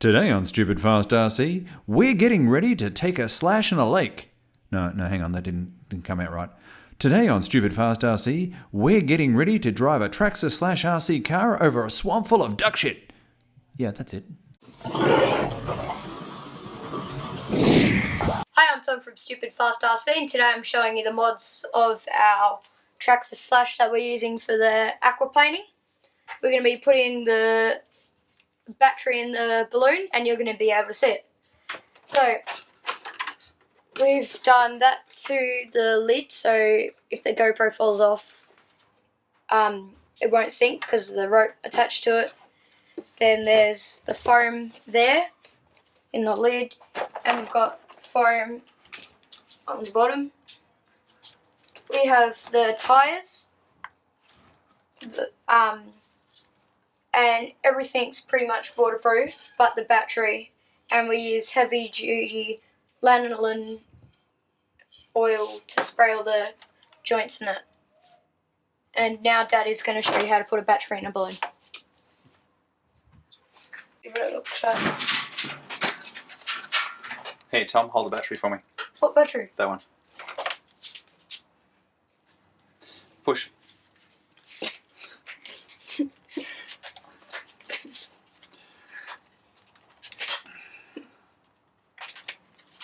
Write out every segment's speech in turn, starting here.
Today on Stupid Fast RC, we're getting ready to take a slash in a lake. No, hang on, that didn't come out right. Today on Stupid Fast RC, we're getting ready to drive a Traxxas Slash RC car over a swamp full of duck shit. Yeah, that's it. Hi, I'm Tom from Stupid Fast RC, and today I'm showing you the mods of our Traxxas Slash that we're using for the aquaplaning. We're going to be putting the battery in the balloon and you're going to be able to see it. So we've done that to the lid, so if the GoPro falls off it won't sink because of the rope attached to it. Then there's the foam there in the lid, and we've got foam on the bottom. We have the tyres, and everything's pretty much waterproof but the battery, and we use heavy duty lanolin oil to spray all the joints in it. And now Daddy's going to show you how to put a battery in a balloon. Give it a look shot. Hey Tom, hold the battery for me. What battery? That one. Push.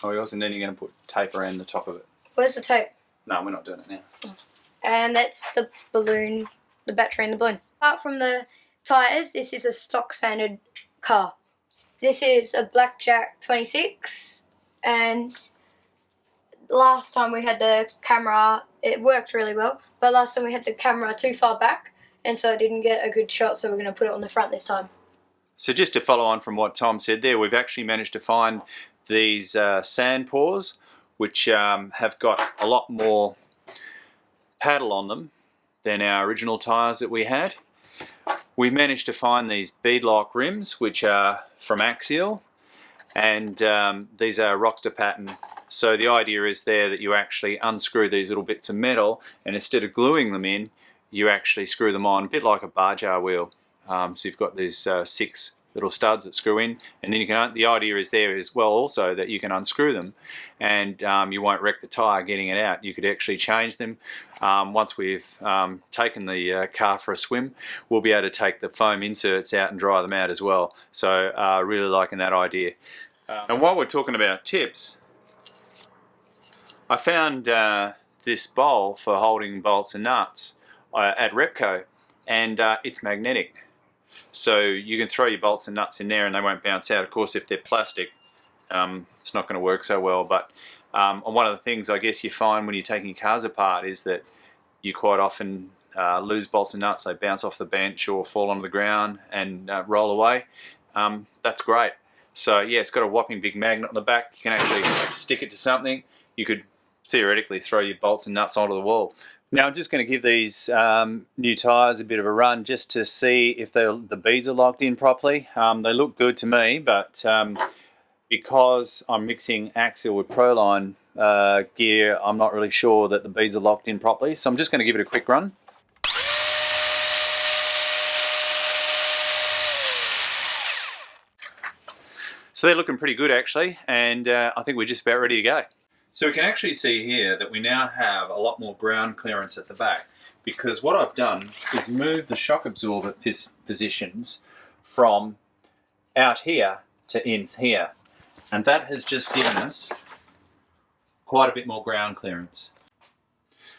Oh, yours, and then you're going to put tape around the top of it. Where's the tape? No, we're not doing it now. And that's the balloon, the battery in the balloon. Apart from the tyres, this is a stock standard car. This is a Blackjack 26, and last time we had the camera, it worked really well, but last time we had the camera too far back, and so it didn't get a good shot, so we're going to put it on the front this time. So just to follow on from what Tom said there, we've actually managed to find these sand paws, which have got a lot more paddle on them than our original tyres that we had. We managed to find these beadlock rims, which are from Axial, and these are Rockster pattern. So the idea is there that you actually unscrew these little bits of metal, and instead of gluing them in, you actually screw them on, a bit like a bar jar wheel. So you've got these 6 little studs that screw in, and then you can. The idea is there as well also that you can unscrew them, and you won't wreck the tyre getting it out. You could actually change them. Once we've taken the car for a swim, we'll be able to take the foam inserts out and dry them out as well. So really liking that idea. And while we're talking about tips, I found this bowl for holding bolts and nuts at Repco, and it's magnetic. So you can throw your bolts and nuts in there and they won't bounce out. Of course, if they're plastic, it's not going to work so well. But one of the things I guess you find when you're taking cars apart is that you quite often lose bolts and nuts. They bounce off the bench or fall onto the ground and roll away. That's great. So yeah, it's got a whopping big magnet on the back. You can actually stick it to something. You could theoretically throw your bolts and nuts onto the wall. Now I'm just going to give these new tyres a bit of a run just to see if the beads are locked in properly. They look good to me, but because I'm mixing Axial with Proline gear, I'm not really sure that the beads are locked in properly. So I'm just going to give it a quick run. So they're looking pretty good actually, and I think we're just about ready to go. So we can actually see here that we now have a lot more ground clearance at the back, because what I've done is move the shock absorber positions from out here to in here, and that has just given us quite a bit more ground clearance.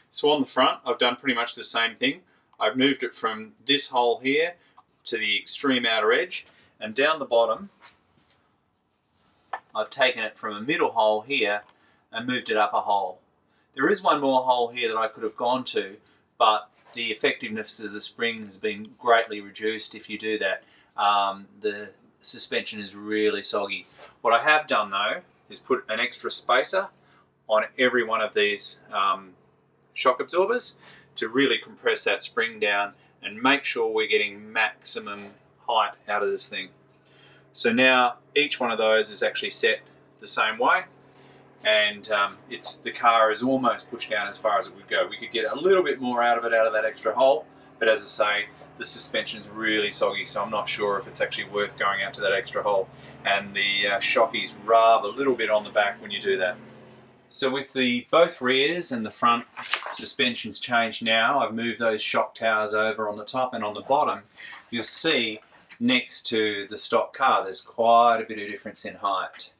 So on the front I've done pretty much the same thing. I've moved it from this hole here to the extreme outer edge, and down the bottom I've taken it from a middle hole here and moved it up a hole. There is one more hole here that I could have gone to, but the effectiveness of the spring has been greatly reduced if you do that. The suspension is really soggy. What I have done though is put an extra spacer on every one of these shock absorbers to really compress that spring down and make sure we're getting maximum height out of this thing. So now each one of those is actually set the same way, and the car is almost pushed down as far as it would go. We could get a little bit more out of it out of that extra hole, But as I say, the suspension's really soggy, so I'm not sure if it's actually worth going out to that extra hole. And the shockies rub a little bit on the back when you do that. So with the both rears and the front suspensions changed now, I've moved those shock towers over on the top and on the bottom. You'll see next to the stock car there's quite a bit of difference in height.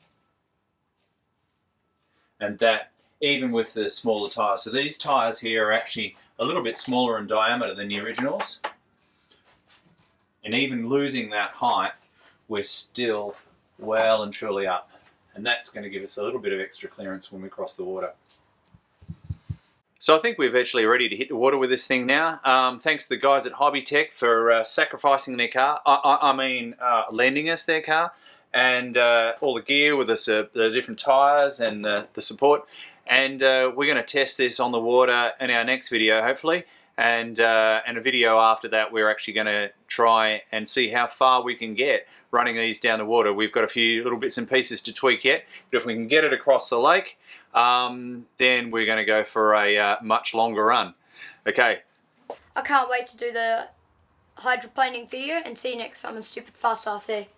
And that even with the smaller tyres. So these tyres here are actually a little bit smaller in diameter than the originals. And even losing that height, we're still well and truly up. And that's going to give us a little bit of extra clearance when we cross the water. So I think we're virtually ready to hit the water with this thing now. Thanks to the guys at Hobbytech for sacrificing their car, lending us their car, and all the gear with us, the different tyres and the support. And we're going to test this on the water in our next video, hopefully. And a video after that, we're actually going to try and see how far we can get running these down the water. We've got a few little bits and pieces to tweak yet, but if we can get it across the lake, then we're going to go for a much longer run. Okay. I can't wait to do the hydroplaning video and see you next time on Stupid Fast RC.